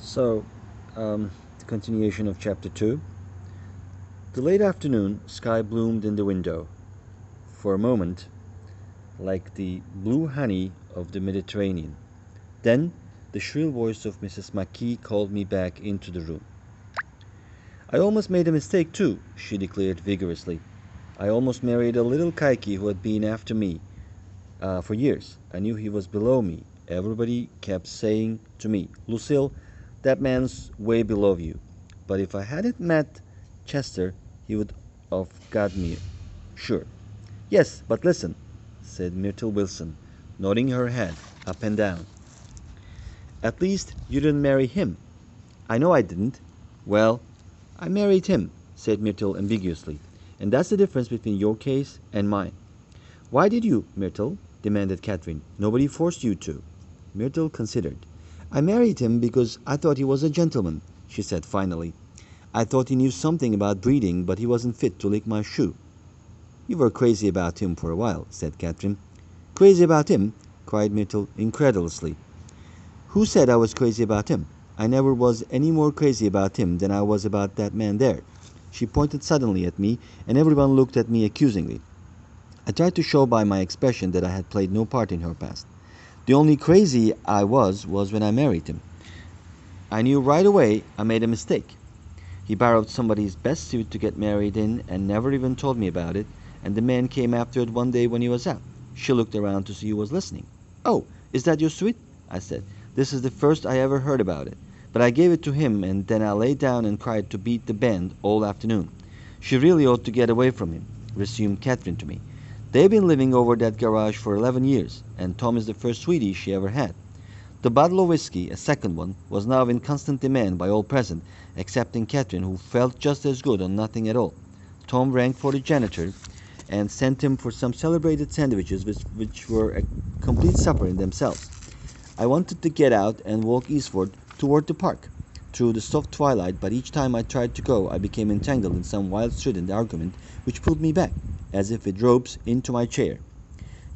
So, the continuation of chapter 2. The late afternoon sky bloomed in the window. For a moment, like the blue honey of the Mediterranean. Then, the shrill voice of Mrs. McKee called me back into the room. I almost made a mistake, too, she declared vigorously. I almost married a little kike who had been after me for years. I knew he was below me. Everybody kept saying to me, Lucille, that man's way below you. But if I hadn't met Chester, he would have got me, sure. Yes, but listen, said Myrtle Wilson, nodding her head up and down. At least you didn't marry him. I know I didn't. Well, I married him, said Myrtle ambiguously. And that's the difference between your case and mine. Why did you, Myrtle? Demanded Catherine. Nobody forced you to. Myrtle considered. I married him because I thought he was a gentleman, she said finally. I thought he knew something about breeding, but he wasn't fit to lick my shoe. You were crazy about him for a while, said Catherine. Crazy about him? Cried Myrtle incredulously. Who said I was crazy about him? I never was any more crazy about him than I was about that man there. She pointed suddenly at me, and everyone looked at me accusingly. I tried to show by my expression that I had played no part in her past. The only crazy I was when I married him. I knew right away I made a mistake. He borrowed somebody's best suit to get married in and never even told me about it, and the man came after it one day when he was out. She looked around to see who was listening. Oh, is that your suit? I said. This is the first I ever heard about it. But I gave it to him, and then I lay down and cried to beat the band all afternoon. She really ought to get away from him, resumed Catherine to me. They've been living over that garage for 11 years, and Tom is the first sweetie she ever had. The bottle of whiskey, a second one, was now in constant demand by all present, excepting Catherine, who felt just as good on nothing at all. Tom rang for the janitor and sent him for some celebrated sandwiches which were a complete supper in themselves. I wanted to get out and walk eastward toward the park, through the soft twilight, but each time I tried to go I became entangled in some wild strident argument which pulled me back, as if with ropes, into my chair.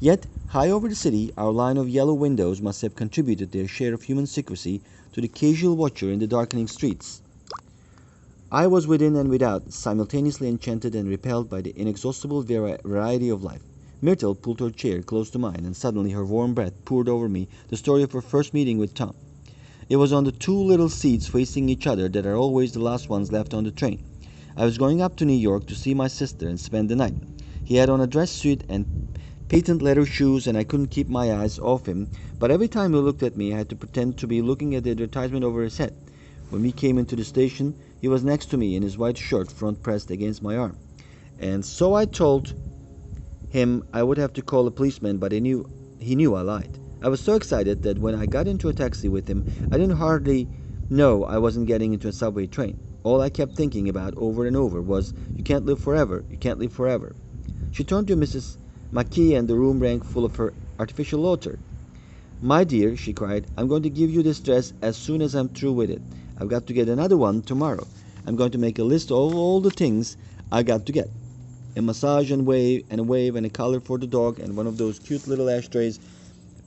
Yet, high over the city, our line of yellow windows must have contributed their share of human secrecy to the casual watcher in the darkening streets. I was within and without, simultaneously enchanted and repelled by the inexhaustible variety of life. Myrtle pulled her chair close to mine, and suddenly her warm breath poured over me the story of her first meeting with Tom. It was on the two little seats facing each other that are always the last ones left on the train. I was going up to New York to see my sister and spend the night. He had on a dress suit and patent leather shoes, and I couldn't keep my eyes off him, but every time he looked at me I had to pretend to be looking at the advertisement over his head. When we came into the station, he was next to me in his white shirt front pressed against my arm. And so I told him I would have to call a policeman, but he knew I lied. I was so excited that when I got into a taxi with him, I didn't hardly know I wasn't getting into a subway train. All I kept thinking about over and over was, you can't live forever, you can't live forever. She turned to Mrs. McKee, and the room rang full of her artificial laughter. My dear, she cried, I'm going to give you this dress as soon as I'm through with it. I've got to get another one tomorrow. I'm going to make a list of all the things I got to get. A massage and a wave and a collar for the dog, and one of those cute little ashtrays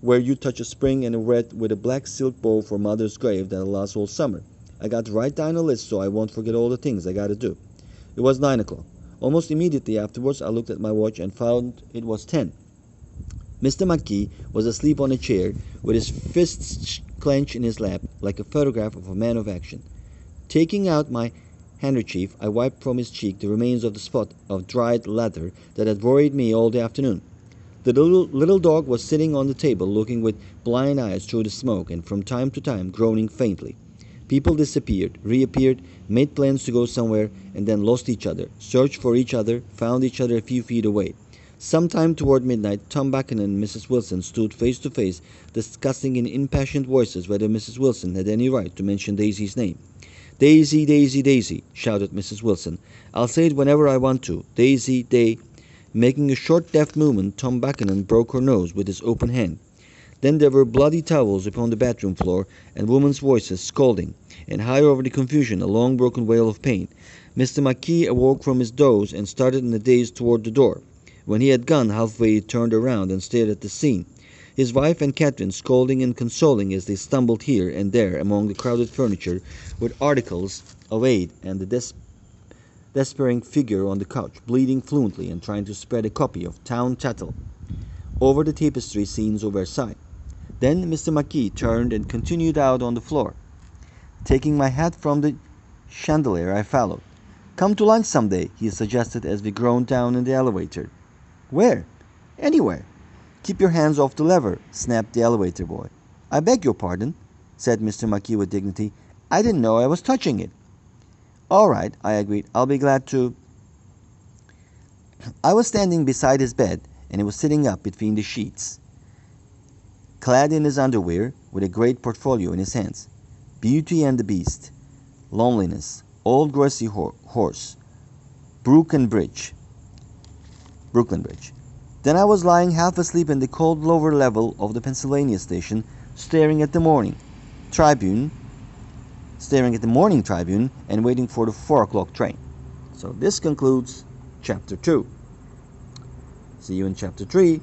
where you touch a spring, and a wreath with a black silk bow for Mother's grave that'll last all summer. I got to write down a list so I won't forget all the things I got to do. It was 9 o'clock. Almost immediately afterwards I looked at my watch and found it was 10. Mr. McKee was asleep on a chair with his fists clenched in his lap like a photograph of a man of action. Taking out my handkerchief, I wiped from his cheek the remains of the spot of dried leather that had worried me all the afternoon. The little dog was sitting on the table looking with blind eyes through the smoke, and from time to time groaning faintly. People disappeared, reappeared, made plans to go somewhere, and then lost each other, searched for each other, found each other a few feet away. Sometime toward midnight, Tom Buchanan and Mrs. Wilson stood face to face, discussing in impassioned voices whether Mrs. Wilson had any right to mention Daisy's name. Daisy, Daisy, Daisy, shouted Mrs. Wilson. I'll say it whenever I want to. Daisy, Making a short deft movement, Tom Buchanan broke her nose with his open hand. Then there were bloody towels upon the bathroom floor, and women's voices scolding, and high over the confusion a long broken wail of pain. Mr. McKee awoke from his doze and started in a daze toward the door. When he had gone halfway he turned around and stared at the scene. his wife and Catherine scolding and consoling as they stumbled here and there among the crowded furniture with articles of aid, and the despairing figure on the couch, bleeding fluently and trying to spread a copy of Town Tattle over the tapestry scenes of Versailles. Then Mr. Marquis turned and continued out on the floor. Taking my hat from the chandelier, I followed. "Come to lunch some day," he suggested as we groaned down in the elevator. "Where?" "Anywhere." "Keep your hands off the lever," snapped the elevator boy. "I beg your pardon," said Mr. Marquis with dignity. "I didn't know I was touching it." "All right," I agreed. "I'll be glad to." I was standing beside his bed, and he was sitting up between the sheets, clad in his underwear, with a great portfolio in his hands. Beauty and the Beast, Loneliness, Old Grassy Horse, Brooklyn Bridge. Then I was lying half asleep in the cold lower level of the Pennsylvania station, staring at the morning Tribune, and waiting for the 4 o'clock train. So this concludes Chapter 2. See you in Chapter 3.